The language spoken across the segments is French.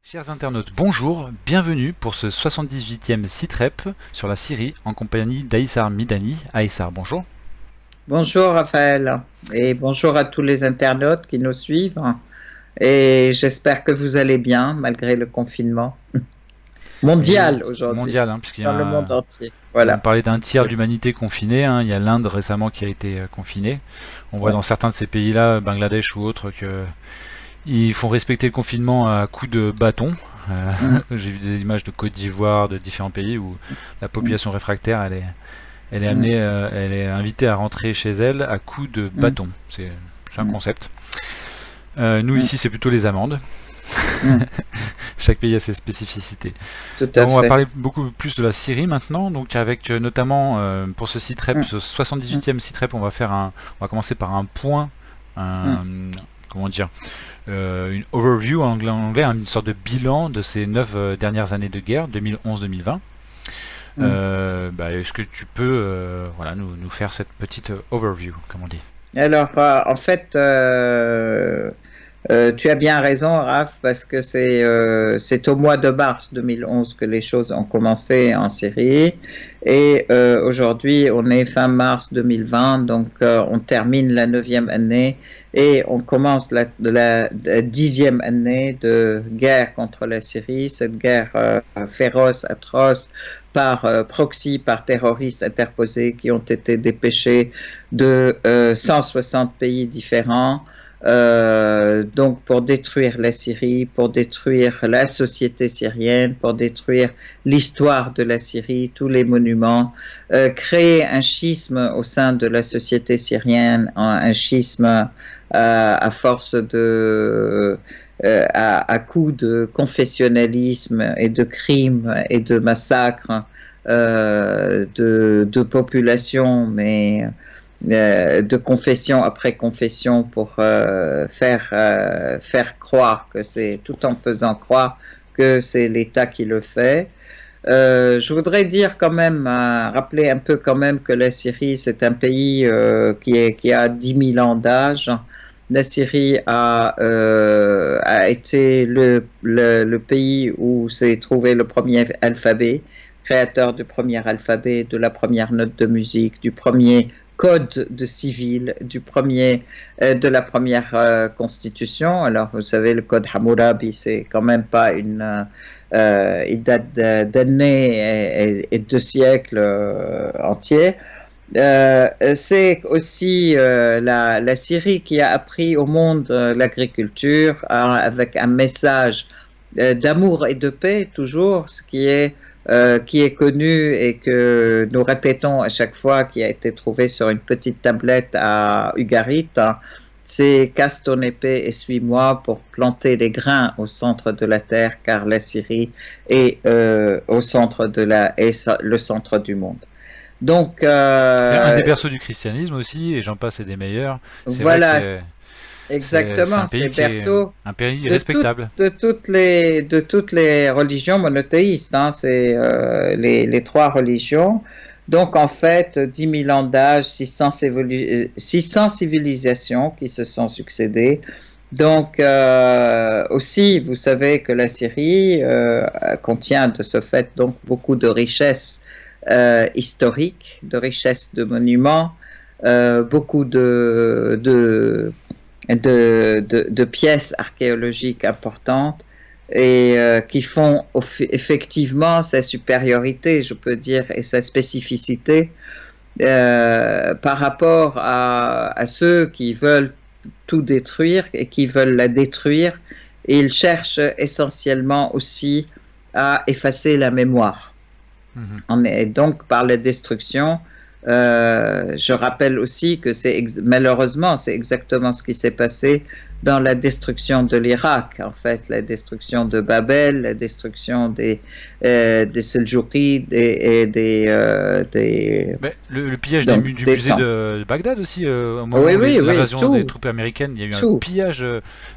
Chers internautes, bonjour, bienvenue pour ce 78e Sitrep sur la Syrie en compagnie d'Aïssar Midani. Aïssar, bonjour. Bonjour Raphaël et bonjour à tous les internautes qui nous suivent et j'espère que vous allez bien malgré le confinement mondial aujourd'hui. Mondial, puisqu'il y a dans le monde entier. Voilà. On parlait d'un tiers de l'humanité confinée, il y a l'Inde récemment qui a été confinée. On voit dans certains de ces pays-là, Bangladesh ou autres, que ils font respecter le confinement à coups de bâton. J'ai vu des images de Côte d'Ivoire, de différents pays où la population réfractaire, elle est amenée, elle est invitée à rentrer chez elle à coups de bâton. C'est un concept. Nous ici, c'est plutôt les amendes. Chaque pays a ses spécificités. On va parler beaucoup plus de la Syrie maintenant, donc avec notamment pour ce Sitrep, ce 78e Sitrep, on va commencer par un point, comment dire, une overview en anglais, une sorte de bilan de ces 9 dernières années de guerre, 2011-2020. Est-ce que tu peux nous faire cette petite overview, comme on dit? Alors, en fait, tu as bien raison, Raph, parce que c'est au mois de mars 2011 que les choses ont commencé en Syrie. Et aujourd'hui, on est fin mars 2020, donc on termine la 9e année et on commence la 10e année de guerre contre la Syrie, cette guerre féroce, atroce, par proxy, par terroristes interposés qui ont été dépêchés de 160 pays différents. Donc pour détruire la Syrie, pour détruire la société syrienne, pour détruire l'histoire de la Syrie, tous les monuments, créer un schisme au sein de la société syrienne, un schisme à force de à coup de confessionnalisme et de crimes et de massacres de population, mais de confession après confession pour faire croire que c'est, tout en faisant croire que c'est l'État qui le fait. Je voudrais dire quand même, rappeler un peu quand même que la Syrie c'est un pays qui a 10 000 ans d'âge. La Syrie a été le pays où s'est trouvé le premier alphabet, créateur du premier alphabet, de la première note de musique, du premier code de civil, de la première constitution. Alors, vous savez, le code Hammurabi, c'est quand même pas il date d'années et de siècles entiers. C'est aussi la Syrie qui a appris au monde l'agriculture avec un message d'amour et de paix, toujours, ce qui est connu et que nous répétons à chaque fois, qui a été trouvé sur une petite tablette à Ugarit, c'est casse ton épée et suis-moi pour planter les grains au centre de la terre, car la Syrie est au centre le centre du monde. Donc, c'est un des berceaux du christianisme aussi, et j'en passe et des meilleurs. C'est voilà, vrai que exactement, c'est berceau un pays respectable. De toutes les religions monothéistes, c'est les 3 religions. Donc en fait, 10 000 ans d'âge, 600 civilisations qui se sont succédées. Donc aussi, vous savez que la Syrie contient de ce fait donc beaucoup de richesses historiques, de richesses de monuments, beaucoup de pièces archéologiques importantes et qui font effectivement sa supériorité, je peux dire, et sa spécificité par rapport à ceux qui veulent tout détruire et qui veulent la détruire. Et ils cherchent essentiellement aussi à effacer la mémoire. Et donc par la destruction, je rappelle aussi que malheureusement c'est exactement ce qui s'est passé dans la destruction de l'Irak, en fait, la destruction de Babel, la destruction des Seljoukides et le pillage du musée de Bagdad aussi, au moment de l'invasion des troupes américaines, il y a eu un pillage.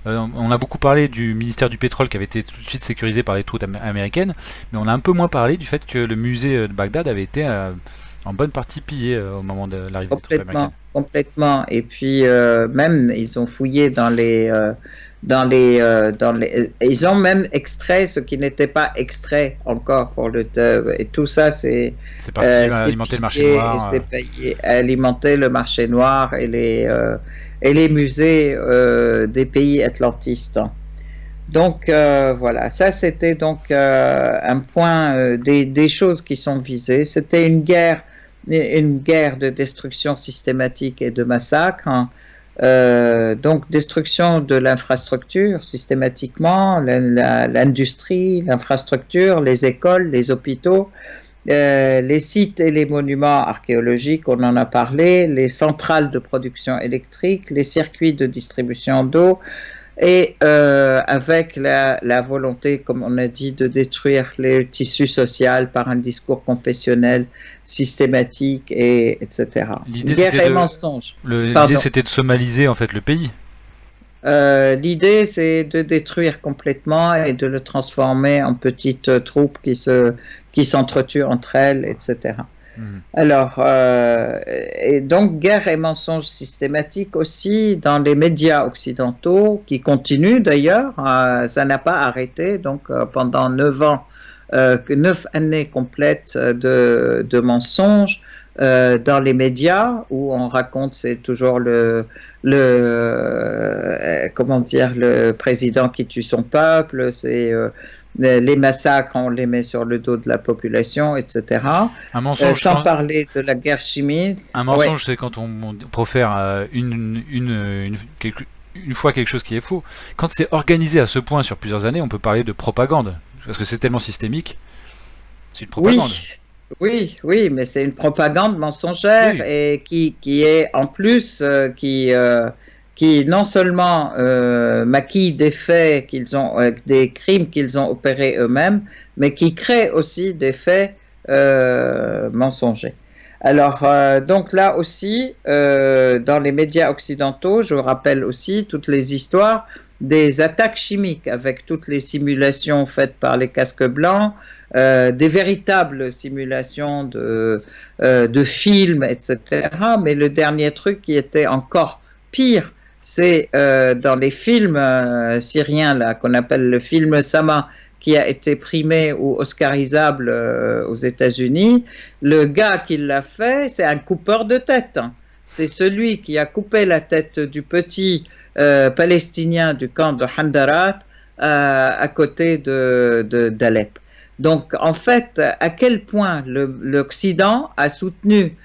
On a beaucoup parlé du ministère du pétrole qui avait été tout de suite sécurisé par les troupes américaines, mais on a un peu moins parlé du fait que le musée de Bagdad avait été en bonne partie pillé au moment de l'arrivée des troupes américaines. Complètement. Et puis même, ils ont fouillé ils ont même extrait ce qui n'était pas extrait encore pour et tout ça, c'est parti alimenter le marché noir. C'est payé, alimenter le marché noir et les musées des pays atlantistes. Donc voilà, ça c'était donc un point des choses qui sont visées. C'était une guerre de destruction systématique et de massacre. Donc destruction de l'infrastructure systématiquement, l'industrie, l'infrastructure, les écoles, les hôpitaux, les sites et les monuments archéologiques, on en a parlé, les centrales de production électrique, les circuits de distribution d'eau, et avec la volonté, comme on a dit, de détruire le tissu social par un discours confessionnel systématique, etc. Guerre et mensonge. L'idée, c'était de somaliser en fait le pays. L'idée, c'est de détruire complètement et de le transformer en petites troupes qui s'entretuent entre elles, etc. Alors, et donc, guerre et mensonge systématique aussi dans les médias occidentaux, qui continuent d'ailleurs, ça n'a pas arrêté, donc pendant 9 ans, 9 années complètes de mensonges dans les médias, où on raconte, c'est toujours comment dire, le président qui tue son peuple, c'est les massacres, on les met sur le dos de la population, etc. Un mensonge, sans parler de la guerre chimique. Un mensonge, c'est quand on profère une fois quelque chose qui est faux. Quand c'est organisé à ce point sur plusieurs années, on peut parler de propagande. Parce que c'est tellement systémique. C'est une propagande. Oui, mais c'est une propagande mensongère et qui est en plus, qui non seulement maquille des faits des crimes qu'ils ont opérés eux-mêmes, mais qui crée aussi des faits mensongers. Alors, donc là aussi, dans les médias occidentaux, je rappelle aussi toutes les histoires des attaques chimiques avec toutes les simulations faites par les casques blancs, des véritables simulations de films, etc. Mais le dernier truc qui était encore pire, c'est dans les films syriens là qu'on appelle le film Sama, qui a été primé ou oscarisable aux États-Unis. Le gars qui l'a fait, c'est un coupeur de tête. C'est celui qui a coupé la tête du petit palestinien du camp de Handarat à côté d'Alep. Donc, en fait, à quel point l'Occident a soutenu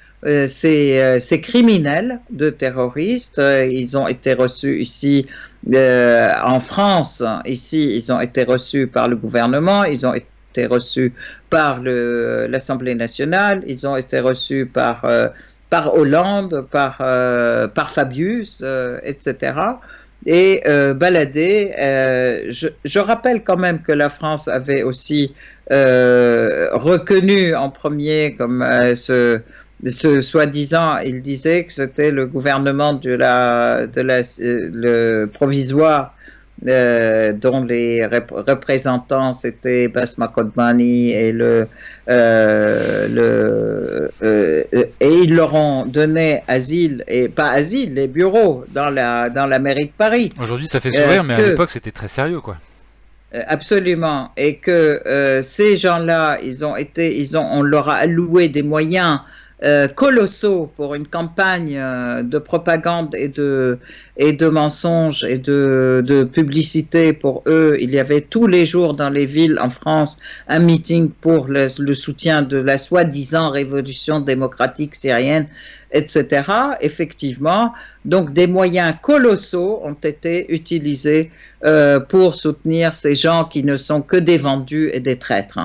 ces criminels de terroristes. Ils ont été reçus ici en France. Ici, ils ont été reçus par le gouvernement. Ils ont été reçus par l'Assemblée nationale. Ils ont été reçus par Hollande, par Fabius, etc. Et baladés. Je rappelle quand même que la France avait aussi reconnu en premier comme ce soi-disant, il disait que c'était le gouvernement le provisoire dont les représentants c'était Basma Kodmani et et ils leur ont donné asile, et pas asile, les bureaux dans la mairie de Paris. Aujourd'hui ça fait sourire, mais à l'époque c'était très sérieux quoi. Absolument, et que ces gens-là, on leur a alloué des moyens colossaux pour une campagne de propagande et de mensonges et de publicité pour eux. Il y avait tous les jours dans les villes en France un meeting pour le soutien de la soi-disant révolution démocratique syrienne, etc. Effectivement, donc des moyens colossaux ont été utilisés pour soutenir ces gens qui ne sont que des vendus et des traîtres.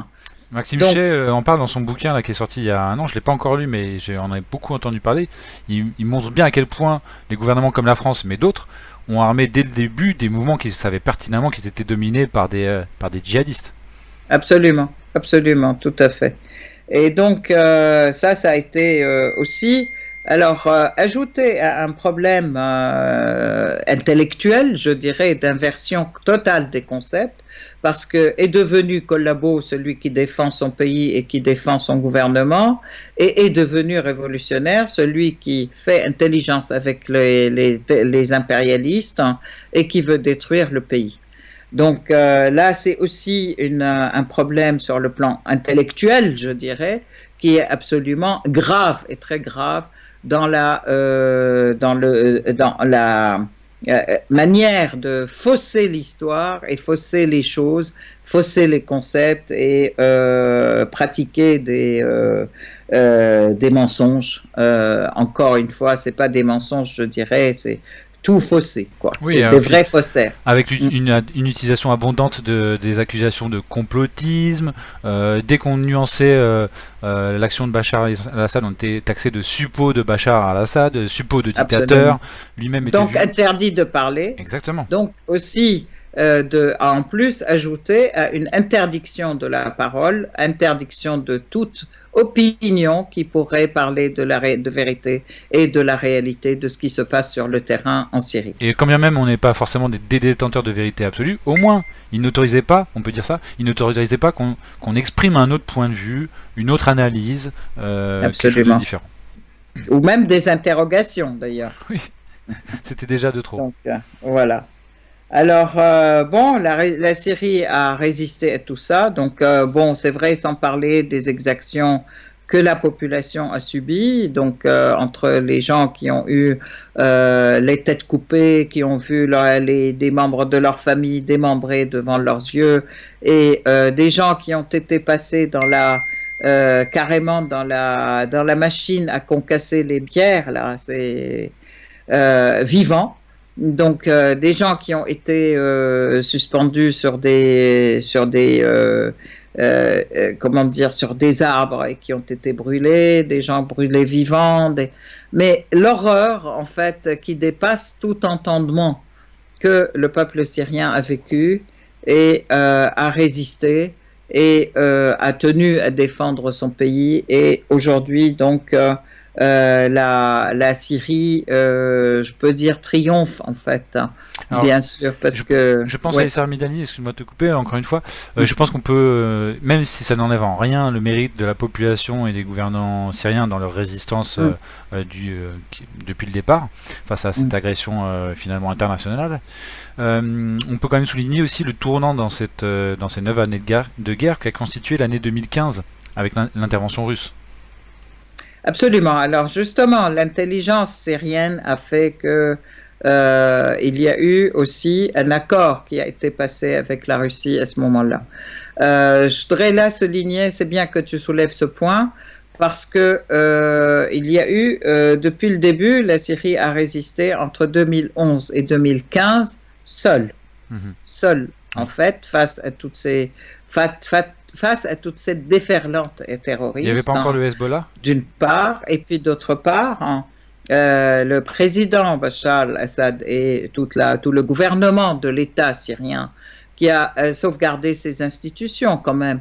Maxime Huchet en parle dans son bouquin là, qui est sorti il y a un an, je ne l'ai pas encore lu mais j'en ai beaucoup entendu parler. Il montre bien à quel point les gouvernements comme la France, mais d'autres, ont armé dès le début des mouvements qui savaient pertinemment qu'ils étaient dominés par des djihadistes. Absolument, tout à fait. Et donc ça a été aussi... Alors, ajouté à un problème intellectuel, je dirais, d'inversion totale des concepts, parce que est devenu collabo celui qui défend son pays et qui défend son gouvernement, et est devenu révolutionnaire celui qui fait intelligence avec les impérialistes, hein, et qui veut détruire le pays. Donc là, c'est aussi un problème sur le plan intellectuel, je dirais, qui est absolument grave et très grave dans la manière de fausser l'histoire et fausser les choses, fausser les concepts et pratiquer des mensonges. Encore une fois, c'est pas des mensonges, je dirais, c'est tout faussé, quoi. Oui, des vrais faussaires. Avec une utilisation abondante des accusations de complotisme. Dès qu'on nuançait l'action de Bachar al-Assad, on était taxé de suppôt de Bachar al-Assad, de suppôt de dictateur. Lui-même était donc interdit de parler. Exactement. Donc aussi en plus ajouter à une interdiction de la parole, interdiction de toute opinion qui pourrait parler de vérité et de la réalité de ce qui se passe sur le terrain en Syrie. Et quand bien même on n'est pas forcément des détenteurs de vérité absolue, au moins ils n'autorisaient pas, on peut dire ça, ils n'autorisaient pas qu'on exprime un autre point de vue, une autre analyse, quelque chose de différent. Ou même des interrogations d'ailleurs. Oui, c'était déjà de trop. Donc voilà. Alors, bon, la Syrie a résisté à tout ça. Donc, bon, c'est vrai, sans parler des exactions que la population a subies. Donc, entre les gens qui ont eu les têtes coupées, qui ont vu des membres de leur famille démembrés devant leurs yeux, et des gens qui ont été passés carrément dans la machine à concasser les bières, là, c'est vivant. Donc des gens qui ont été suspendus sur des arbres et qui ont été brûlés, des gens brûlés vivants, mais l'horreur en fait qui dépasse tout entendement que le peuple syrien a vécu et a résisté et a tenu à défendre son pays, et aujourd'hui donc la Syrie, je peux dire, triomphe en fait, hein. Alors, bien sûr, parce que je pense à Issar Midani, excuse-moi de te couper encore une fois. Je pense qu'on peut, même si ça n'enlève en rien le mérite de la population et des gouvernants syriens dans leur résistance depuis le départ face à cette agression finalement internationale, on peut quand même souligner aussi le tournant dans ces 9 années de guerre qu'a constitué l'année 2015 avec l'intervention russe. Absolument. Alors justement, l'intelligence syrienne a fait que il y a eu aussi un accord qui a été passé avec la Russie à ce moment-là. Je voudrais là souligner, c'est bien que tu soulèves ce point, parce que il y a eu, depuis le début, la Syrie a résisté entre 2011 et 2015 seule, en fait, face à toutes ces face à toute cette déferlante terroriste. Il n'y avait pas encore le Hezbollah, d'une part, et puis d'autre part, hein, le président Bachar al-Assad et tout le gouvernement de l'État syrien qui a sauvegardé ses institutions quand même,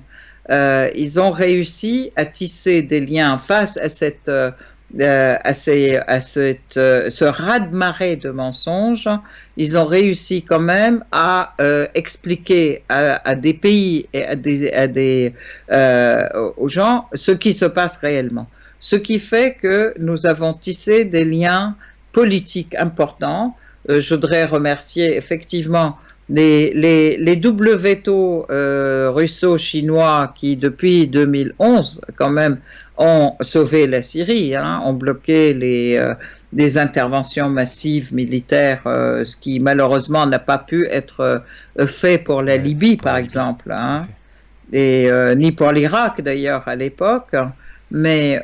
ils ont réussi à tisser des liens face à ce raz-de-marée de mensonges. Ils ont réussi quand même à expliquer à des pays et aux gens ce qui se passe réellement. Ce qui fait que nous avons tissé des liens politiques importants. Je voudrais remercier effectivement les doubles vétos russo-chinois qui, depuis 2011, quand même, ont sauvé la Syrie, hein, ont bloqué des interventions massives militaires, ce qui malheureusement n'a pas pu être fait pour la Libye, par exemple, hein, et ni pour l'Irak d'ailleurs à l'époque. Mais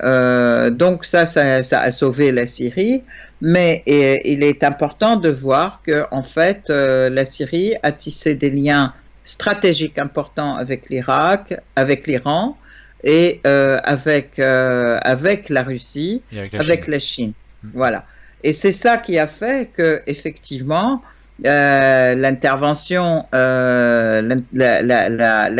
donc ça a sauvé la Syrie. Mais il est important de voir que en fait la Syrie a tissé des liens stratégiques importants avec l'Irak, avec l'Iran et avec la Russie, avec la Chine. Voilà. Et c'est ça qui a fait que effectivement l'intervention, la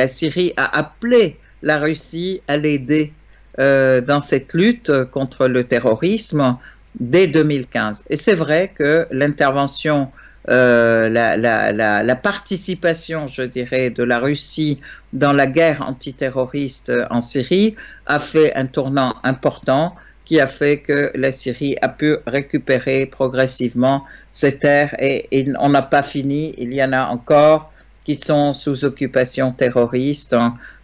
Syrie a appelé la Russie à l'aider dans cette lutte contre le terrorisme dès 2015. Et c'est vrai que l'intervention la participation, je dirais, de la Russie dans la guerre antiterroriste en Syrie a fait un tournant important qui a fait que la Syrie a pu récupérer progressivement ses terres et on n'a pas fini, il y en a encore qui sont sous occupation terroriste.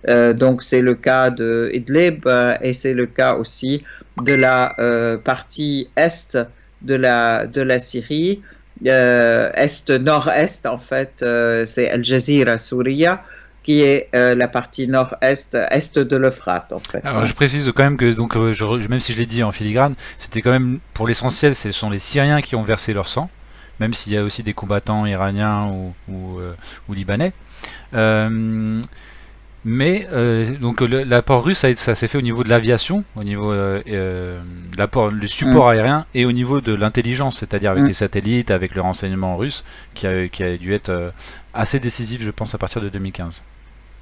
Donc c'est le cas de Idlib et c'est le cas aussi de la partie est de la Syrie, est-nord-est en fait, c'est Al Jazeera Souria qui est la partie nord-est, est de l'Euphrate en fait. Alors je précise quand même que donc même si je l'ai dit en filigrane, c'était quand même pour l'essentiel, ce sont les Syriens qui ont versé leur sang, même s'il y a aussi des combattants iraniens ou libanais. Mais donc l'apport russe, ça s'est fait au niveau de l'aviation, au niveau le support aérien et au niveau de l'intelligence, c'est-à-dire avec les satellites, avec le renseignement russe, qui a dû être assez décisif, je pense, à partir de 2015.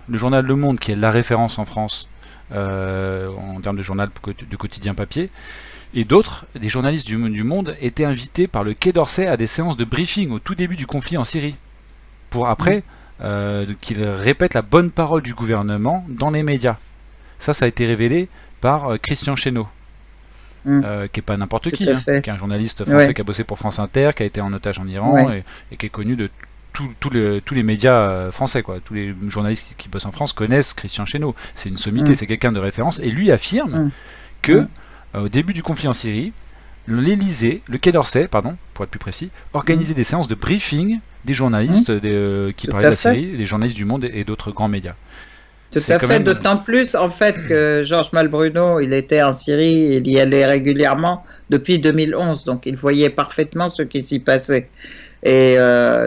Le journal Le Monde, qui est la référence en France en termes de journal de quotidien papier, et d'autres, des journalistes du Monde, étaient invités par le Quai d'Orsay à des séances de briefing au tout début du conflit en Syrie, pour après qu'il répète la bonne parole du gouvernement dans les médias. Ça a été révélé par Christian Chesneau, qui n'est pas n'importe qui, qui est un journaliste français qui a bossé pour France Inter, qui a été en otage en Iran et qui est connu de tous les médias français, quoi. Tous les journalistes qui bossent en France connaissent Christian Chesneau. C'est une sommité, c'est quelqu'un de référence. Et lui affirme que au début du conflit en Syrie, l'Élysée, le Quai d'Orsay, pardon, pour être plus précis, organisait des séances de briefing des journalistes qui parlaient de la Syrie, des journalistes du Monde et d'autres grands médias. Tout à fait, d'autant plus en fait que Georges Malbruno, il était en Syrie, il y allait régulièrement depuis 2011, donc il voyait parfaitement ce qui s'y passait. Et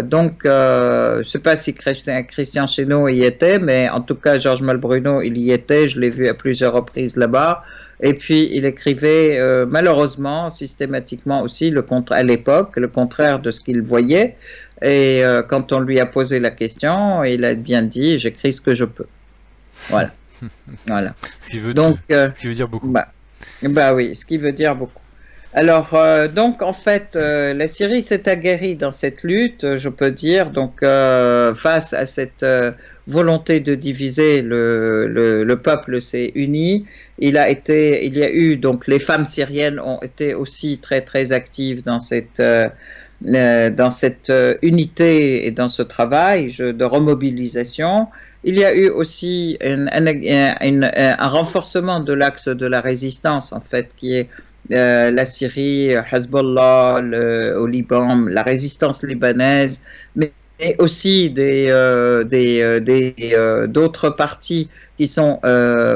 donc, je ne sais pas si Christian Chesneau y était, mais en tout cas, Georges Malbruno, il y était, je l'ai vu à plusieurs reprises là-bas. Et puis, il écrivait malheureusement, systématiquement aussi, à l'époque, le contraire de ce qu'il voyait. Et quand on lui a posé la question, il a bien dit, j'écris ce que je peux. Voilà. Voilà. Ce qui veut dire beaucoup. Bah oui, ce qui veut dire beaucoup. Alors, donc, en fait, la Syrie s'est aguerrie dans cette lutte, je peux dire, donc, face à cette volonté de diviser le peuple s'est uni. Il y a eu, donc, les femmes syriennes ont été aussi très, très actives dans cette unité et dans ce travail de remobilisation. Il y a eu aussi un renforcement de l'axe de la résistance, en fait, qui est la Syrie, Hezbollah, au Liban, la résistance libanaise, mais aussi d'autres partis qui sont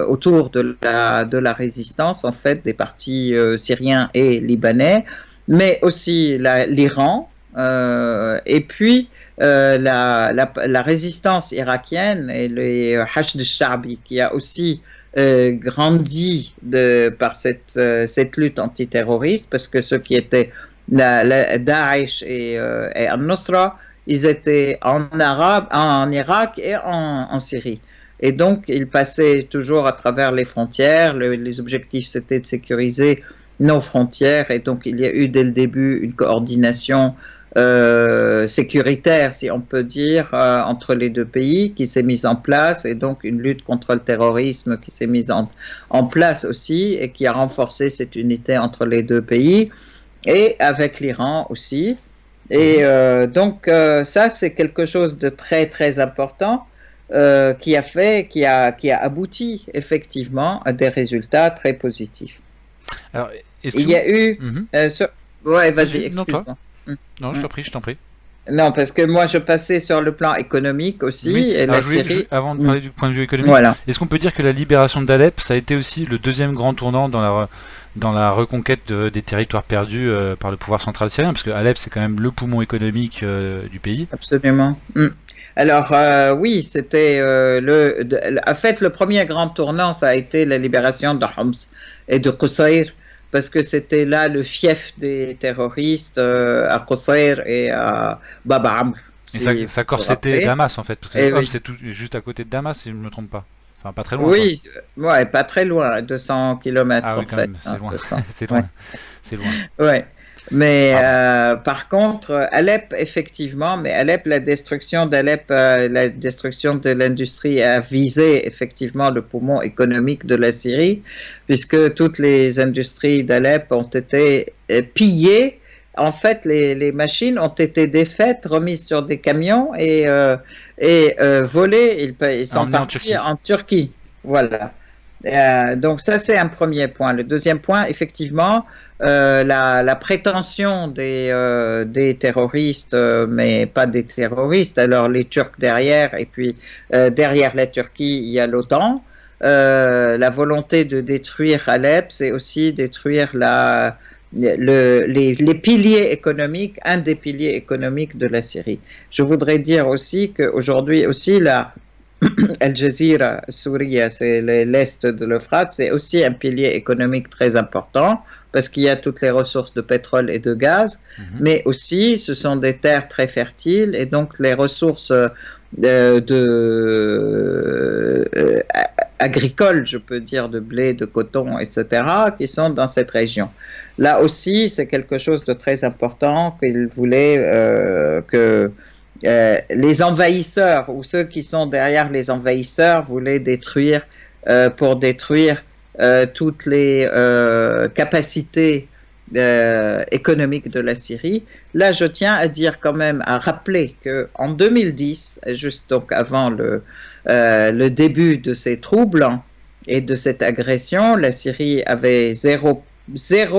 autour de la résistance, en fait, des partis syriens et libanais, mais aussi l'Iran, et puis la résistance irakienne et les Hashd al-Sha'bi, qui a aussi grandi par cette lutte antiterroriste, parce que ceux qui étaient Daesh et Al-Nusra, ils étaient en Irak et en Syrie. Et donc, ils passaient toujours à travers les frontières. Les objectifs, c'était de sécuriser nos frontières. Et donc, il y a eu dès le début une coordination sécuritaire, si on peut dire, entre les deux pays qui s'est mise en place, et donc une lutte contre le terrorisme qui s'est mise en place aussi et qui a renforcé cette unité entre les deux pays et avec l'Iran aussi. Et donc ça, c'est quelque chose de très très important qui a abouti effectivement à des résultats très positifs. Alors, il y a eu ouais, vas-y, excuse-moi. Non, je t'en prie. Non, parce que moi, je passais sur le plan économique aussi. Oui. Et alors, avant de parler du point de vue économique, est-ce qu'on peut dire que la libération d'Alep, ça a été aussi le deuxième grand tournant dans la reconquête des territoires perdus par le pouvoir central syrien? Parce que Alep, c'est quand même le poumon économique du pays. Absolument. Alors, oui, c'était en fait, le premier grand tournant, ça a été la libération de Homs et de Qusayr, parce que c'était là le fief des terroristes à Qusayr et à Bab Amr. Et ça corsetait Damas, en fait, parce que c'est juste à côté de Damas, si je ne me trompe pas. Enfin, pas très loin. Oui, ouais, pas très loin, 200 km en fait. C'est loin. C'est loin. Ouais. Mais Pardon. par contre, Alep, effectivement, mais Alep, la destruction d'Alep, la destruction de l'industrie a visé effectivement le poumon économique de la Syrie, puisque toutes les industries d'Alep ont été pillées. En fait, les machines ont été défaites, remises sur des camions et volées. Ils sont Emmené en partis Turquie. en Turquie. Voilà. Donc ça, c'est un premier point. Le deuxième point, effectivement, la prétention des terroristes, mais pas des terroristes, alors les Turcs derrière, et puis derrière la Turquie, il y a l'OTAN. La volonté de détruire Alep, c'est aussi détruire les piliers économiques, un des piliers économiques de la Syrie. Je voudrais dire aussi qu'aujourd'hui aussi, Al Jazeera, Souria, c'est l'est de l'Euphrate, c'est aussi un pilier économique très important parce qu'il y a toutes les ressources de pétrole et de gaz, Mhm. mais aussi ce sont des terres très fertiles et donc les ressources agricoles, je peux dire, de blé, de coton, etc., qui sont dans cette région. Là aussi, c'est quelque chose de très important qu'il voulait que les envahisseurs ou ceux qui sont derrière les envahisseurs voulaient détruire pour détruire toutes les capacités économiques de la Syrie. Là, je tiens à dire quand même, à rappeler qu'en 2010, juste donc avant le début de ces troubles et de cette agression, la Syrie avait zéro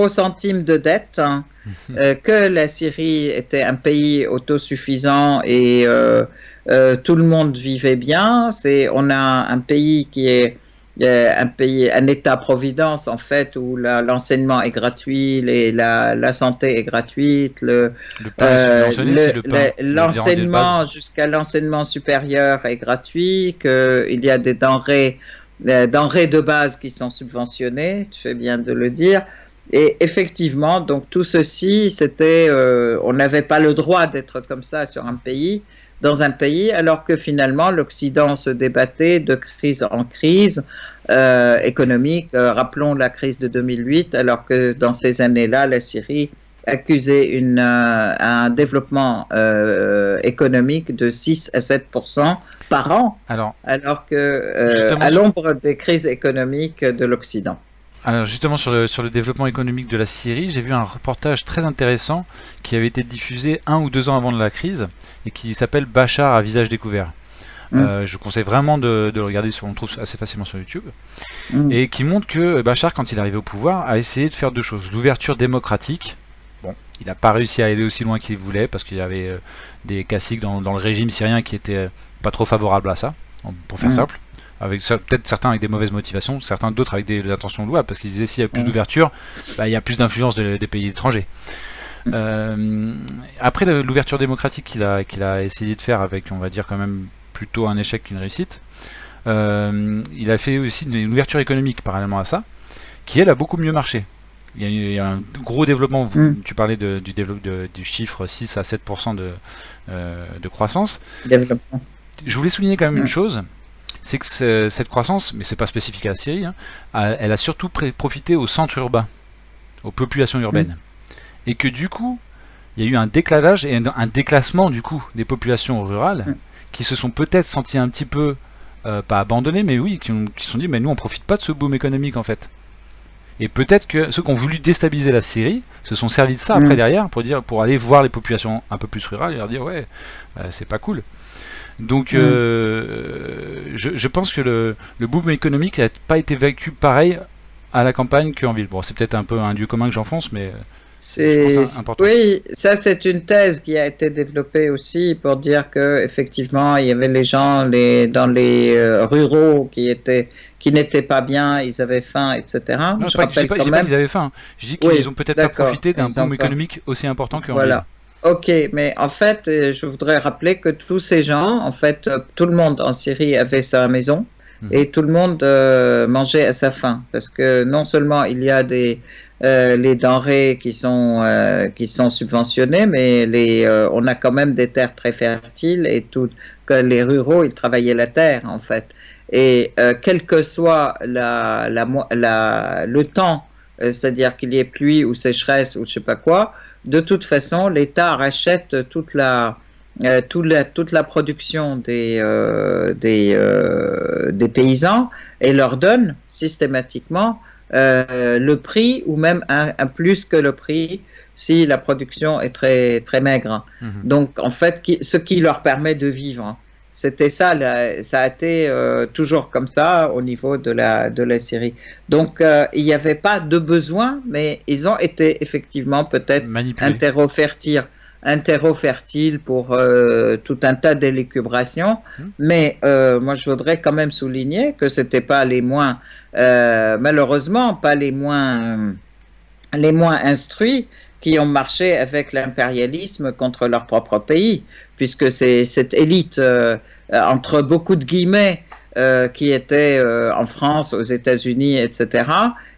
centime de dette, hein, que la Syrie était un pays autosuffisant et tout le monde vivait bien. On a un pays qui est un État-providence en fait où l'enseignement est gratuit, la santé est gratuite, Le pain est subventionné, c'est le pain, le denrée de base. l'enseignement jusqu'à l'enseignement supérieur est gratuit, qu'il y a des denrées de base qui sont subventionnées, tu fais bien de le dire. Et effectivement, donc tout ceci, on n'avait pas le droit d'être comme ça dans un pays, alors que finalement l'Occident se débattait de crise en crise économique. Rappelons la crise de 2008, alors que dans ces années-là, la Syrie accusait un développement économique de 6 à 7% par an, Alors, alors que justement, à l'ombre des crises économiques de l'Occident. alors justement sur le développement économique de la Syrie, j'ai vu un reportage très intéressant qui avait été diffusé 1 ou 2 ans avant de la crise et qui s'appelle Bachar à visage découvert. Mm, Je conseille vraiment de le regarder, on le trouve assez facilement sur YouTube, mm, et qui montre que Bachar, quand il est arrivé au pouvoir, a essayé de faire 2 choses. L'ouverture démocratique. Bon, il n'a pas réussi à aller aussi loin qu'il voulait parce qu'il y avait des caciques dans le régime syrien qui étaient pas trop favorables à ça, pour faire mm, simple. Avec peut-être certains avec des mauvaises motivations, certains d'autres avec des intentions louables, parce qu'ils disaient s'il y a plus mm, d'ouverture, bah, il y a plus d'influence des pays étrangers. Après l'ouverture démocratique qu'il a essayé de faire avec, on va dire, quand même plutôt un échec qu'une réussite, il a fait aussi une ouverture économique parallèlement à ça, qui elle a beaucoup mieux marché. Il y a un gros développement, mm. tu parlais du chiffre 6 à 7% de croissance. Développement. Je voulais souligner quand même une Mm, chose, c'est que cette croissance, mais c'est pas spécifique à la Syrie, hein, elle a surtout profité aux centres urbains, aux populations mm, urbaines. Et que du coup, il y a eu un décalage et un déclassement du coup des populations rurales mm, qui se sont peut-être senties un petit peu, pas abandonnées, mais oui, qui se sont dit, mais nous on profite pas de ce boom économique en fait. Et peut-être que ceux qui ont voulu déstabiliser la Syrie se sont servis de ça après mm, derrière pour aller voir les populations un peu plus rurales et leur dire ouais, c'est pas cool. Donc mm. je pense que le boom économique n'a pas été vécu pareil à la campagne qu'en ville. Bon, c'est peut-être un peu un lieu commun que j'enfonce, mais je pense que c'est important. Oui, ça c'est une thèse qui a été développée aussi pour dire que effectivement il y avait les gens dans les ruraux qui n'étaient pas bien, ils avaient faim, etc. Non, Je je dis rappelle pas, je quand dis pas même. qu'ils avaient faim, hein. Je dis qu'ils Oui, ont peut-être pas d'accord. profité d'un Ils ont boom pas. économique aussi important qu'en ville. Voilà. Ok, mais en fait, je voudrais rappeler que tous ces gens, en fait, tout le monde en Syrie avait sa maison Mhm. et tout le monde mangeait à sa faim. Parce que non seulement il y a les denrées qui sont subventionnées, mais on a quand même des terres très fertiles et que les ruraux, ils travaillaient la terre, en fait. Et quel que soit le temps, c'est-à-dire qu'il y ait pluie ou sécheresse ou je sais pas quoi, de toute façon, l'État rachète toute la production des paysans et leur donne systématiquement le prix ou même un plus que le prix si la production est très, très maigre. Donc, en fait, ce qui leur permet de vivre. C'était ça, ça a été toujours comme ça au niveau de la Syrie. Donc, il n'y avait pas de besoin, mais ils ont été effectivement peut-être un terreau fertile pour tout un tas d'élucubrations. Mais moi, je voudrais quand même souligner que c'était pas malheureusement, pas les moins instruits qui ont marché avec l'impérialisme contre leur propre pays, puisque c'est cette élite, entre beaucoup de guillemets, qui était en France, aux États-Unis, etc.,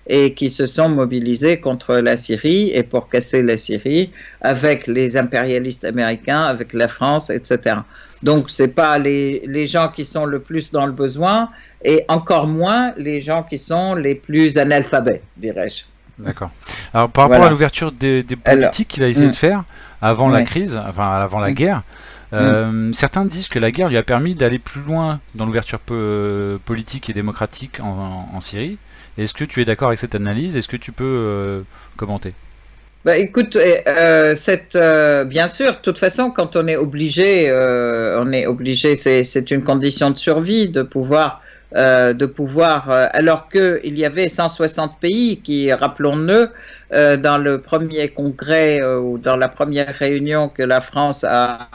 et qui se sont mobilisés contre la Syrie et pour casser la Syrie avec les impérialistes américains, avec la France, etc. Donc, c'est pas les gens qui sont le plus dans le besoin et encore moins les gens qui sont les plus analphabètes, dirais-je. D'accord. Alors, par rapport à l'ouverture des politiques qu'il a essayé de faire avant la crise, enfin avant la guerre, certains disent que la guerre lui a permis d'aller plus loin dans l'ouverture politique et démocratique en Syrie. Est-ce que tu es d'accord avec cette analyse? Est-ce que tu peux commenter? Écoute, bien sûr, de toute façon, quand on est obligé, c'est une condition de survie de pouvoir, alors qu'il y avait 160 pays qui, rappelons-le, dans le premier congrès ou dans la première réunion que la France a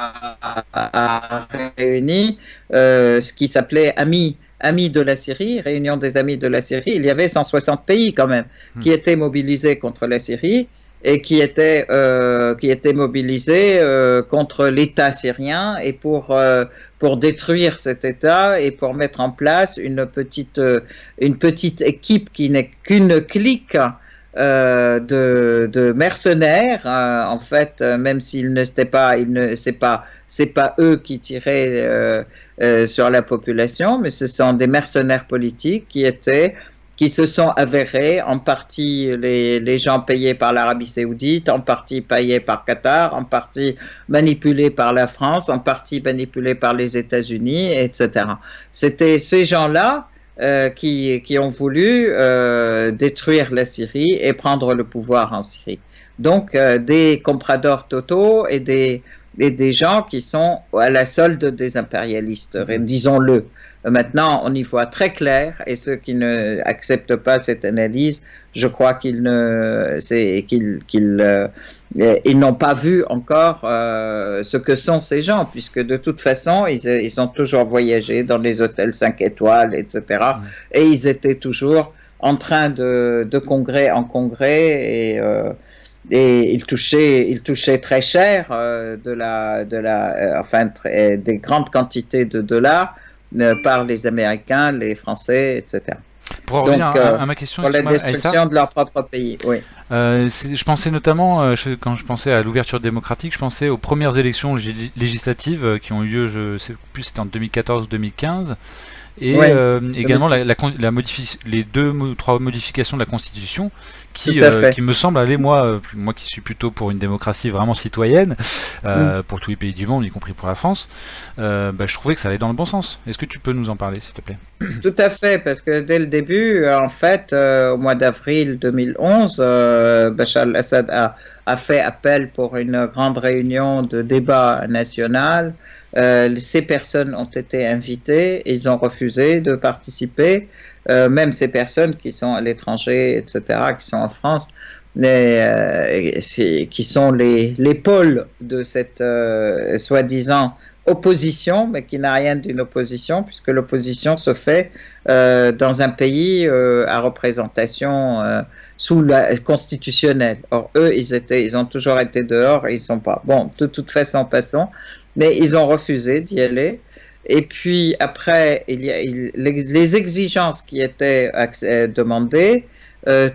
réuni, ce qui s'appelait Amis de la Syrie, réunion des Amis de la Syrie, il y avait 160 pays quand même qui étaient mobilisés contre la Syrie et qui étaient mobilisés contre l'État syrien et pour détruire cet État et pour mettre en place une petite équipe qui n'est qu'une clique de mercenaires, en fait, même s'ils ne étaient pas, c'est pas eux qui tiraient sur la population, mais ce sont des mercenaires politiques qui se sont avérés en partie les gens payés par l'Arabie Saoudite, en partie payés par Qatar, en partie manipulés par la France, en partie manipulés par les États-Unis, etc. C'était ces gens-là qui ont voulu détruire la Syrie et prendre le pouvoir en Syrie. Donc des compradors totaux et des gens qui sont à la solde des impérialistes, disons-le. Maintenant, on y voit très clair, et ceux qui ne acceptent pas cette analyse, je crois qu'ils n'ont pas vu encore ce que sont ces gens, puisque de toute façon, ils ont toujours voyagé dans les hôtels 5 étoiles, etc. Et ils étaient toujours en train de congrès en congrès, et ils touchaient très cher des grandes quantités de dollars par les Américains, les Français, etc. Pour revenir à ma question, pour la destruction de leur propre pays, oui. Je pensais notamment, quand je pensais à l'ouverture démocratique, je pensais aux premières élections législatives qui ont eu lieu, je ne sais plus, c'était en 2014 ou 2015, et également les 2 ou 3 modifications de la Constitution qui me semblent aller, moi qui suis plutôt pour une démocratie vraiment citoyenne, pour tous les pays du monde, y compris pour la France, je trouvais que ça allait dans le bon sens. Est-ce que tu peux nous en parler, s'il te plaît? Tout à fait, parce que dès le début, en fait, au mois d'avril 2011, Bachar al-Assad a fait appel pour une grande réunion de débat national. Ces personnes ont été invitées, ils ont refusé de participer, même ces personnes qui sont à l'étranger, etc., qui sont en France, qui sont les pôles de cette soi-disant opposition, mais qui n'a rien d'une opposition, puisque l'opposition se fait dans un pays à représentation sous la constitutionnelle. Or, eux, ils ont toujours été dehors et ils sont pas. Bon, de toute façon, passons. Mais ils ont refusé d'y aller. Et puis après, il y a les exigences qui étaient demandées,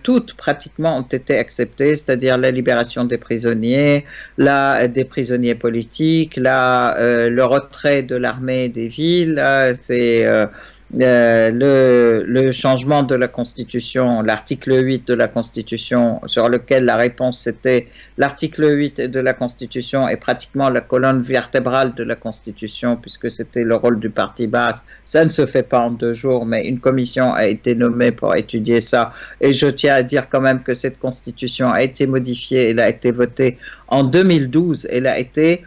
toutes pratiquement ont été acceptées, c'est-à-dire la libération des prisonniers, des prisonniers politiques, le retrait de l'armée des villes, le changement de la Constitution, l'article 8 de la Constitution, sur lequel la réponse c'était l'article 8 de la Constitution est pratiquement la colonne vertébrale de la Constitution, puisque c'était le rôle du parti Baas. Ça ne se fait pas en 2 jours, mais une commission a été nommée pour étudier ça. Et je tiens à dire quand même que cette Constitution a été modifiée, elle a été votée en 2012, elle a été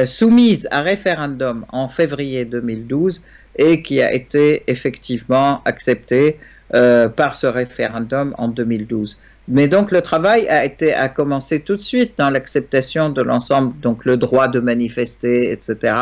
soumise à référendum en février 2012 et qui a été effectivement acceptée par ce référendum en 2012. Mais donc le travail a commencé tout de suite dans l'acceptation de l'ensemble, donc le droit de manifester, etc.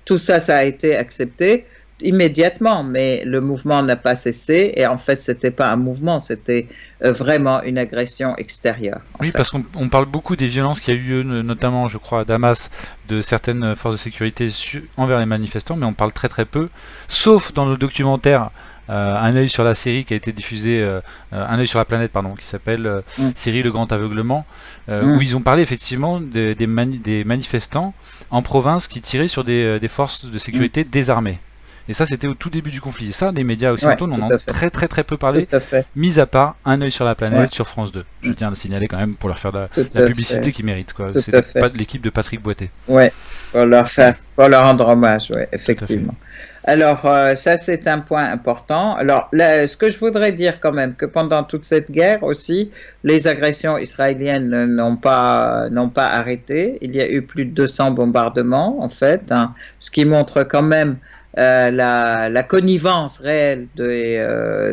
Tout ça, ça a été accepté immédiatement, mais le mouvement n'a pas cessé et en fait, c'était pas un mouvement, c'était vraiment une agression extérieure. Oui, parce qu'on parle beaucoup des violences qu'il y a eu, notamment, je crois, à Damas, de certaines forces de sécurité envers les manifestants, mais on parle très très peu, sauf dans le documentaire Un œil sur la série qui a été diffusé, Un œil sur la planète, pardon, qui s'appelle Série Le Grand Aveuglement, où ils ont parlé effectivement des manifestants en province qui tiraient sur des forces de sécurité désarmées. Et ça, c'était au tout début du conflit. Et ça, les médias occidentaux n'en ont très très très peu parlé, mis à part Un œil sur la planète sur France 2. Je tiens à le signaler quand même pour leur faire la publicité qu'ils méritent. C'est pas de l'équipe de Patrick Boité. Oui, pour leur rendre hommage, ouais, effectivement. Alors, ça, c'est un point important. Alors, là, ce que je voudrais dire quand même, que pendant toute cette guerre aussi, les agressions israéliennes n'ont pas arrêté. Il y a eu plus de 200 bombardements, en fait, hein, ce qui montre quand même la connivence réelle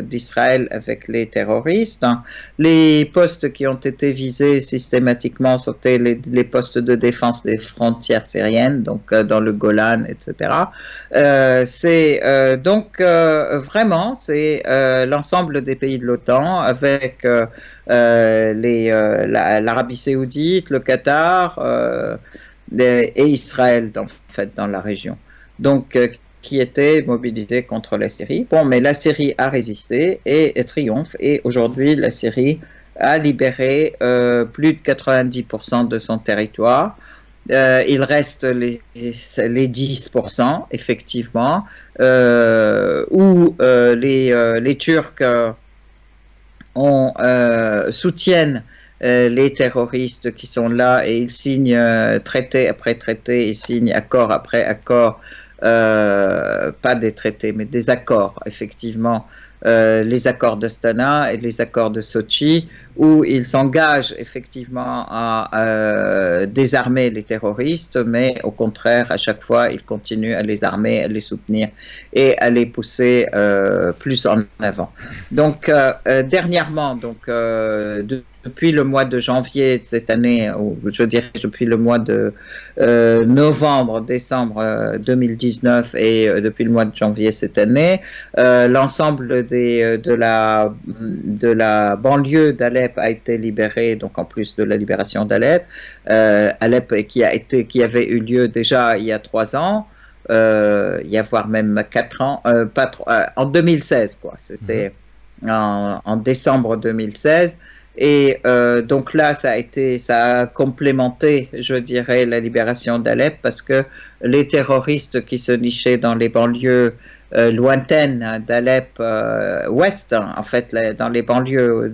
d'Israël avec les terroristes. Hein. Les postes qui ont été visés systématiquement c'était les postes de défense des frontières syriennes, donc dans le Golan, etc. Donc vraiment, c'est l'ensemble des pays de l'OTAN avec l'Arabie Saoudite, le Qatar et Israël, en fait, dans la région. Donc, qui étaient mobilisés contre la Syrie. Bon, mais la Syrie a résisté et triomphe. Et aujourd'hui, la Syrie a libéré plus de 90% de son territoire. Il reste les 10%, effectivement, où les Turcs soutiennent les terroristes qui sont là et ils signent traité après traité, ils signent accord après accord, pas des traités, mais des accords, effectivement, les accords d'Astana et les accords de Sochi, où ils s'engagent effectivement à désarmer les terroristes, mais au contraire, à chaque fois, ils continuent à les armer, à les soutenir et à les pousser plus en avant. Donc, dernièrement, depuis le mois de janvier de cette année, ou je dirais depuis le mois de novembre, décembre 2019 et depuis le mois de janvier cette année, l'ensemble de la banlieue d'Alep a été libéré, donc en plus de la libération d'Alep, Alep qui avait eu lieu déjà il y a 3 ans, il y a voire même 4 ans, en 2016 quoi, c'était en décembre 2016. Et donc là, ça a complémenté, je dirais, la libération d'Alep parce que les terroristes qui se nichaient dans les banlieues lointaines d'Alep ouest, en fait, dans les banlieues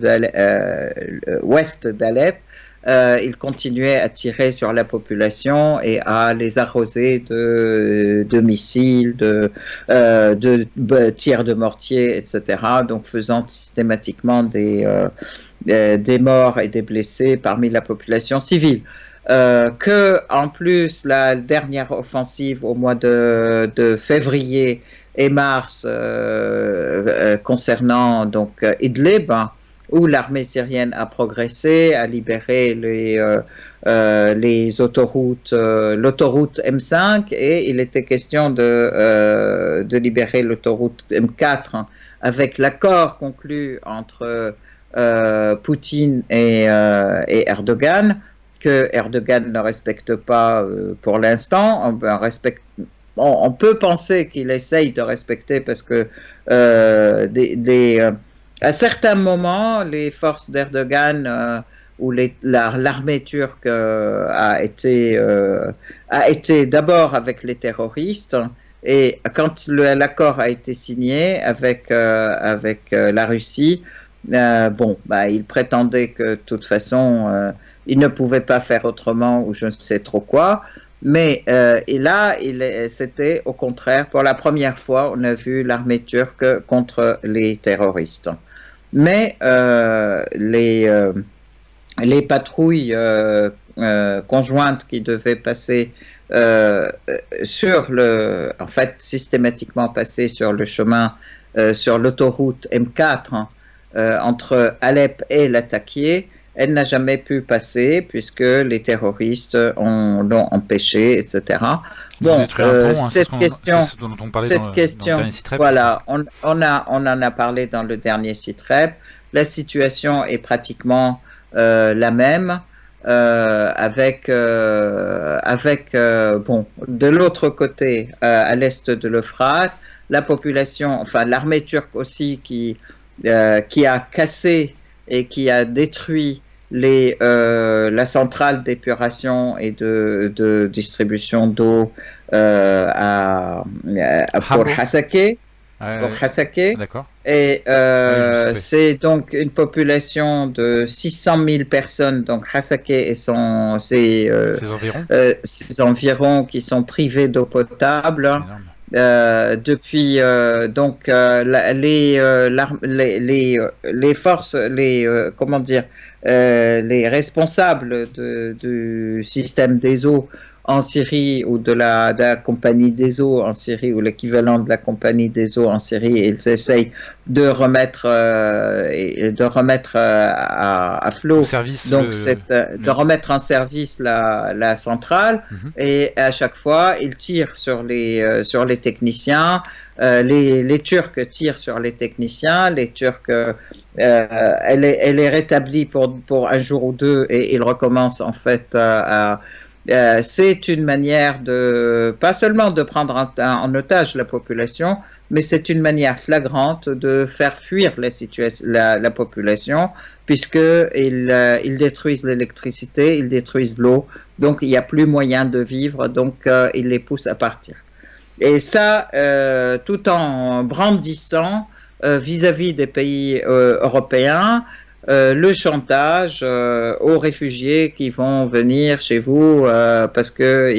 ouest d'Alep, ils continuaient à tirer sur la population et à les arroser de missiles, de tirs de mortier, etc. Donc faisant systématiquement des morts et des blessés parmi la population civile. Que en plus la dernière offensive au mois de février et mars concernant donc Idlib, où l'armée syrienne a progressé, a libéré les autoroutes, l'autoroute M5, et il était question de libérer l'autoroute M4 avec l'accord conclu entre Poutine et Erdogan, que Erdogan ne respecte pas pour l'instant. On peut penser qu'il essaye de respecter parce que à certains moments, les forces d'Erdogan ou l'armée turque a été d'abord avec les terroristes Et quand l'accord a été signé avec la Russie, il prétendait que de toute façon, il ne pouvait pas faire autrement ou je ne sais trop quoi. Mais et là, c'était au contraire, pour la première fois, on a vu l'armée turque contre les terroristes. Mais les patrouilles conjointes qui devaient passer en fait, systématiquement passer sur le chemin, sur l'autoroute M4 entre Alep et Latakia, elle n'a jamais pu passer puisque les terroristes l'ont empêché, etc. Bon, cette question, c'est ce dont on parlait dans le dernier site rep. Voilà, on en a parlé dans le dernier site rep. La situation est pratiquement la même. Avec de l'autre côté, à l'est de l'Euphrate, la population, enfin l'armée turque aussi qui a cassé et qui a détruit la centrale d'épuration et de distribution d'eau pour Hasakeh. Pour Hasakeh. D'accord. Et c'est donc une population de 600 000 personnes, donc Hasakeh et ses environs qui sont privés d'eau potable. Depuis donc les forces, les responsables du système des eaux en Syrie ou de la compagnie des eaux en Syrie ou l'équivalent de la compagnie des eaux en Syrie, ils essayent de remettre à flot, de remettre en service la centrale, et à chaque fois ils tirent sur les techniciens. Les Turcs tirent sur les techniciens. Les Turcs, elle est rétablie pour un jour ou deux et ils recommencent en fait c'est une manière pas seulement de prendre en otage la population, mais c'est une manière flagrante de faire fuir la population, puisqu'ils détruisent l'électricité, ils détruisent l'eau, donc il n'y a plus moyen de vivre, donc ils les poussent à partir. Et ça, tout en brandissant vis-à-vis des pays européens, le chantage aux réfugiés qui vont venir chez vous parce que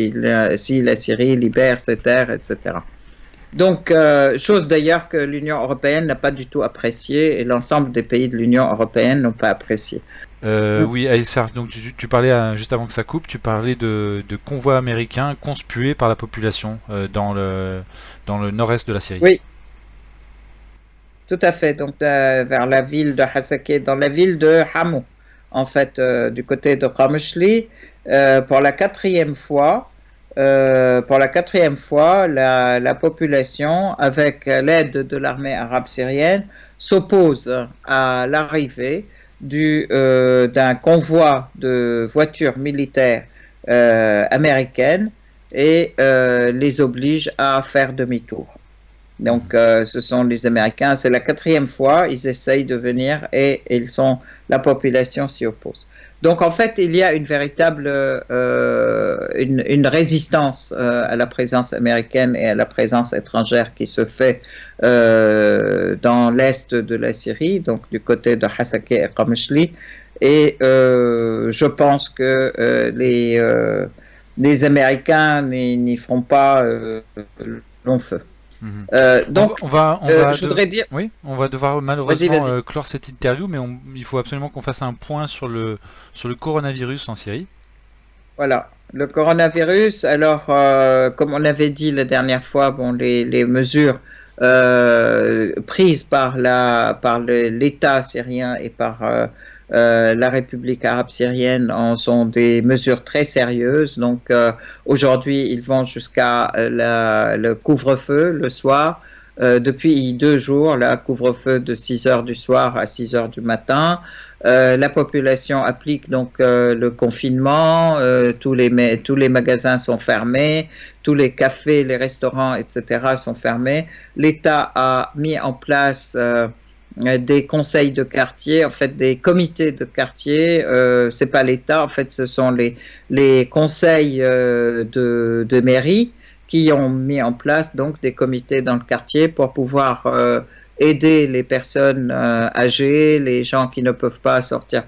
si la Syrie libère ses terres, etc. Donc, chose d'ailleurs que l'Union européenne n'a pas du tout appréciée et l'ensemble des pays de l'Union européenne n'ont pas apprécié. Oui, Aïssar, donc tu parlais, juste avant que ça coupe, tu parlais de convois américains conspués par la population dans le nord-est de la Syrie. Oui. Tout à fait, donc vers la ville de Hasakeh, dans la ville de Hamo, en fait, du côté de Qamishli, pour la quatrième fois, la population, avec l'aide de l'armée arabe syrienne, s'oppose à l'arrivée d'un convoi de voitures militaires américaines et les oblige à faire demi-tour. Donc, ce sont les Américains, c'est la quatrième fois, ils essayent de venir et la population s'y oppose. Donc, en fait, il y a une véritable une résistance à la présence américaine et à la présence étrangère qui se fait dans l'est de la Syrie, donc du côté de Hasakeh et Qamishli. Et je pense que les Américains n'y feront pas long feu. Donc, je voudrais dire. Oui, on va devoir malheureusement clore cette interview, mais il faut absolument qu'on fasse un point sur le coronavirus en Syrie. Voilà, le coronavirus. Alors, comme on avait dit la dernière fois, les mesures prises par l'État syrien et par la République arabe syrienne sont des mesures très sérieuses. Donc aujourd'hui, ils vont jusqu'à le couvre-feu le soir. Depuis 2 jours, le couvre-feu de 6 heures du soir à 6 heures du matin. La population applique donc le confinement. Tous les magasins sont fermés. Tous les cafés, les restaurants, etc. sont fermés. L'État a mis en place des conseils de quartier, en fait des comités de quartier, c'est pas l'État, en fait ce sont les conseils de mairie qui ont mis en place donc des comités dans le quartier pour pouvoir aider les personnes âgées, les gens qui ne peuvent pas sortir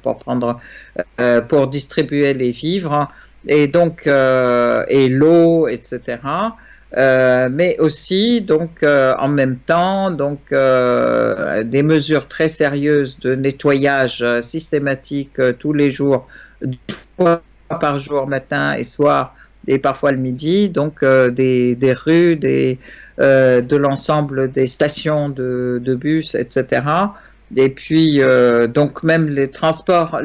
pour distribuer les vivres et donc et l'eau, etc. Mais aussi donc en même temps donc des mesures très sérieuses de nettoyage systématique tous les jours, 2 fois par jour, matin et soir, et parfois le midi, donc des rues, de l'ensemble des stations de bus, etc. Et puis donc même le transport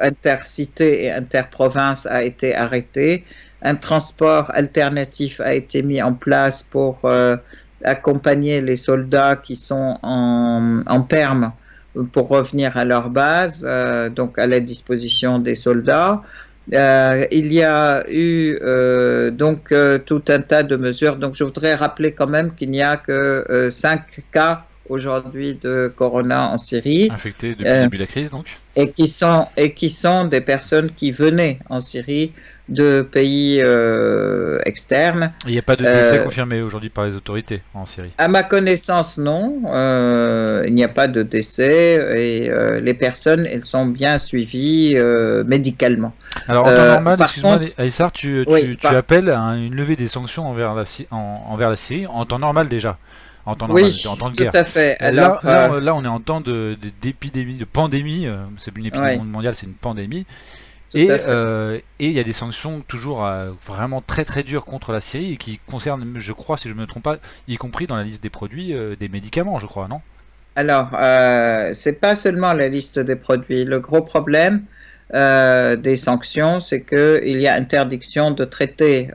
intercité et interprovince a été arrêté. Un transport alternatif a été mis en place pour accompagner les soldats qui sont en perme pour revenir à leur base, donc à la disposition des soldats. Il y a eu donc tout un tas de mesures. Donc je voudrais rappeler quand même qu'il n'y a que 5 cas aujourd'hui de corona en Syrie. Infectés depuis le début de la crise, donc. Et qui sont des personnes qui venaient en Syrie de pays externes. Il n'y a pas de décès confirmé aujourd'hui par les autorités en Syrie. À ma connaissance, non. Il n'y a pas de décès et les personnes, elles sont bien suivies médicalement. Alors en temps normal, excuse-moi Aïssar, tu appelles à une levée des sanctions envers la Syrie en temps normal déjà. En temps normal, en temps de guerre. Tout à fait. Alors, là, on est en temps d'épidémie, de pandémie. C'est plus une épidémie mondiale, c'est une pandémie. Et il y a des sanctions toujours vraiment très très dures contre la Syrie et qui concernent, je crois, si je ne me trompe pas, y compris dans la liste des produits, des médicaments, je crois, non? Alors, c'est pas seulement la liste des produits. Le gros problème des sanctions, c'est qu'il y a interdiction de traiter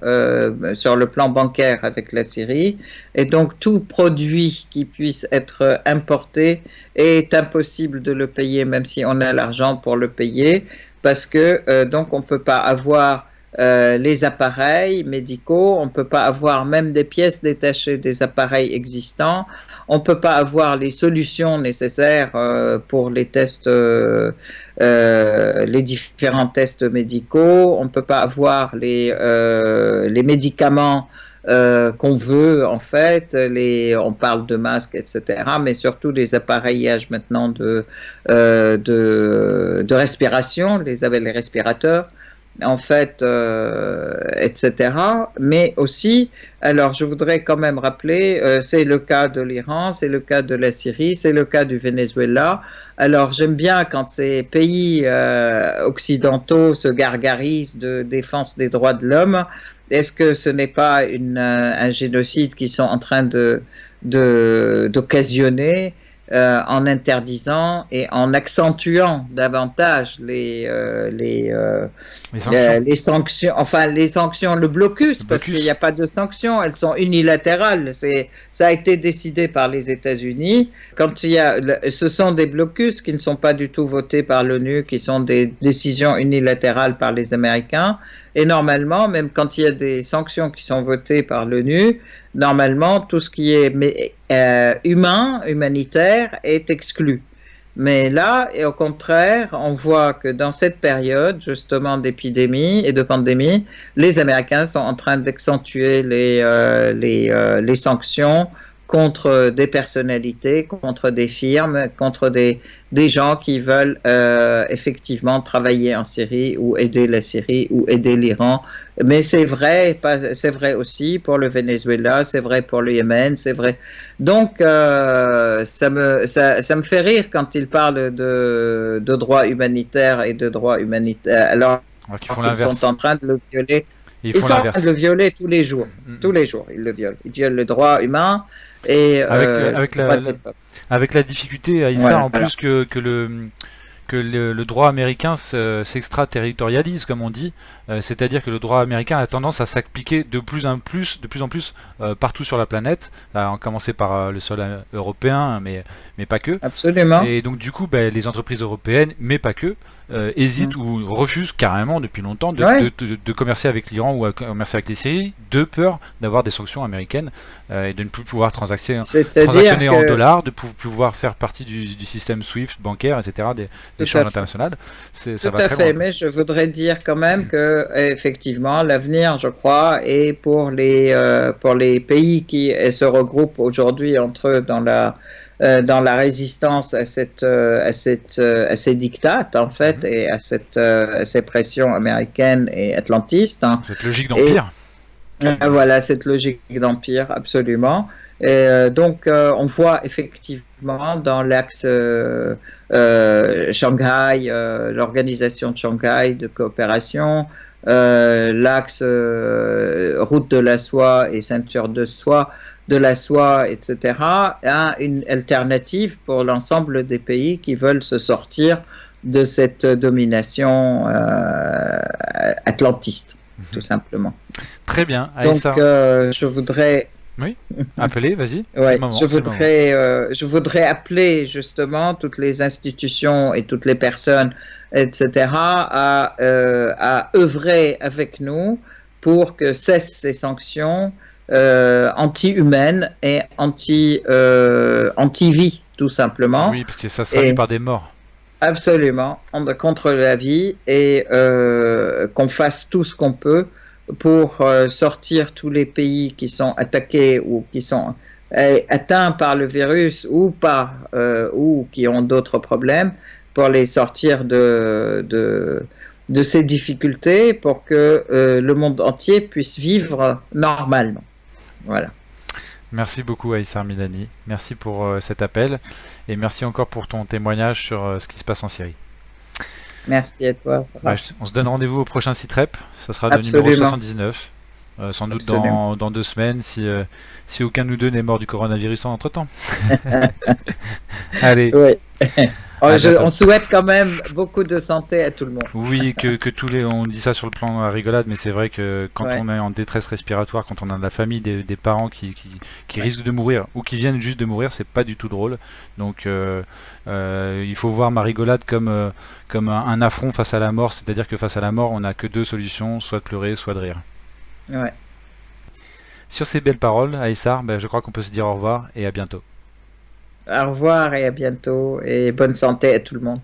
sur le plan bancaire avec la Syrie, et donc tout produit qui puisse être importé est impossible de le payer, même si on a l'argent pour le payer, parce que donc on peut pas avoir les appareils médicaux, on peut pas avoir même des pièces détachées des appareils existants, on peut pas avoir les solutions nécessaires pour les tests, les différents tests médicaux, on peut pas avoir les médicaments qu'on veut en fait, on parle de masques, etc., mais surtout les appareillages maintenant de respiration, les respirateurs, en fait, etc. Mais aussi, alors je voudrais quand même rappeler, c'est le cas de l'Iran, c'est le cas de la Syrie, c'est le cas du Venezuela. Alors j'aime bien quand ces pays occidentaux se gargarisent de défense des droits de l'homme. Est-ce que ce n'est pas un génocide qu'ils sont en train d'occasionner en interdisant et en accentuant davantage les sanctions, enfin les sanctions, le blocus, parce qu'il n'y a pas de sanctions, elles sont unilatérales. Ça a été décidé par les États-Unis. Ce sont des blocus qui ne sont pas du tout votés par l'ONU, qui sont des décisions unilatérales par les Américains. Et normalement, même quand il y a des sanctions qui sont votées par l'ONU, normalement, tout ce qui est humanitaire est exclu. Mais là, et au contraire, on voit que dans cette période, justement, d'épidémie et de pandémie, les Américains sont en train d'accentuer les sanctions contre des personnalités, contre des firmes, contre des gens qui veulent effectivement travailler en Syrie ou aider la Syrie ou aider l'Iran. Mais c'est vrai aussi pour le Venezuela, c'est vrai pour le Yémen, c'est vrai. Donc ça me fait rire quand ils parlent de droits humanitaires et de droits humanitaires alors qu'ils sont en train de le violer. Ils sont en train de le violer tous les jours. Tous les jours, ils le violent. Ils violent le droit humain. Et avec la difficulté, Aïssa, en plus que le droit américain s'extraterritorialise, comme on dit, c'est-à-dire que le droit américain a tendance à s'appliquer de plus en plus partout sur la planète, là, en commencer par le sol européen, mais pas que. Absolument. Et donc du coup, les entreprises européennes, mais pas que, hésitent ou refusent carrément depuis longtemps de commercer avec l'Iran ou à commercer avec les Syries, de peur d'avoir des sanctions américaines et de ne plus pouvoir transactionner en dollars, de pouvoir faire partie du système SWIFT bancaire, etc. l'échange international. Ça Tout va à très fait, loin. mais je voudrais dire quand même que effectivement l'avenir, je crois, est pour les pays qui se regroupent aujourd'hui entre eux dans la résistance à ces dictates en fait et à ces pressions américaines et atlantistes. Hein. Cette logique Et d'empire. voilà cette logique d'empire absolument. Et donc on voit effectivement dans l'axe Shanghai, l'organisation de Shanghai de coopération, l'axe route de la soie et ceinture de la soie, etc., a une alternative pour l'ensemble des pays qui veulent se sortir de cette domination atlantiste, tout simplement. Très bien, Donc, Aïssa. je voudrais Oui, appelez, vas-y, c'est ouais, le moment. je voudrais appeler justement toutes les institutions et toutes les personnes, etc., à œuvrer avec nous pour que cessent ces sanctions anti-humaines et anti-vie, tout simplement. Oui, parce que ça se traduit par des morts. Absolument, contre la vie et qu'on fasse tout ce qu'on peut pour sortir tous les pays qui sont attaqués ou qui sont atteints par le virus ou qui ont d'autres problèmes, pour les sortir de ces difficultés pour que le monde entier puisse vivre normalement. Voilà. Merci beaucoup Aïssa Milani, merci pour cet appel et merci encore pour ton témoignage sur ce qui se passe en Syrie. Merci à toi. On se donne rendez-vous au prochain Sitrep, ce sera Absolument. le numéro 79, sans doute dans 2 semaines si aucun de nous deux n'est mort du coronavirus entre temps. Allez. Oui. On souhaite quand même beaucoup de santé à tout le monde. Oui, que on dit ça sur le plan à rigolade, mais c'est vrai que quand on est en détresse respiratoire, quand on a de la famille, des parents qui risquent de mourir ou qui viennent juste de mourir, c'est pas du tout drôle. Donc il faut voir ma rigolade comme un affront face à la mort, c'est-à-dire que face à la mort, on n'a que 2 solutions, soit de pleurer, soit de rire. Ouais. Sur ces belles paroles, Aïssar, je crois qu'on peut se dire au revoir et à bientôt. Au revoir et à bientôt et bonne santé à tout le monde.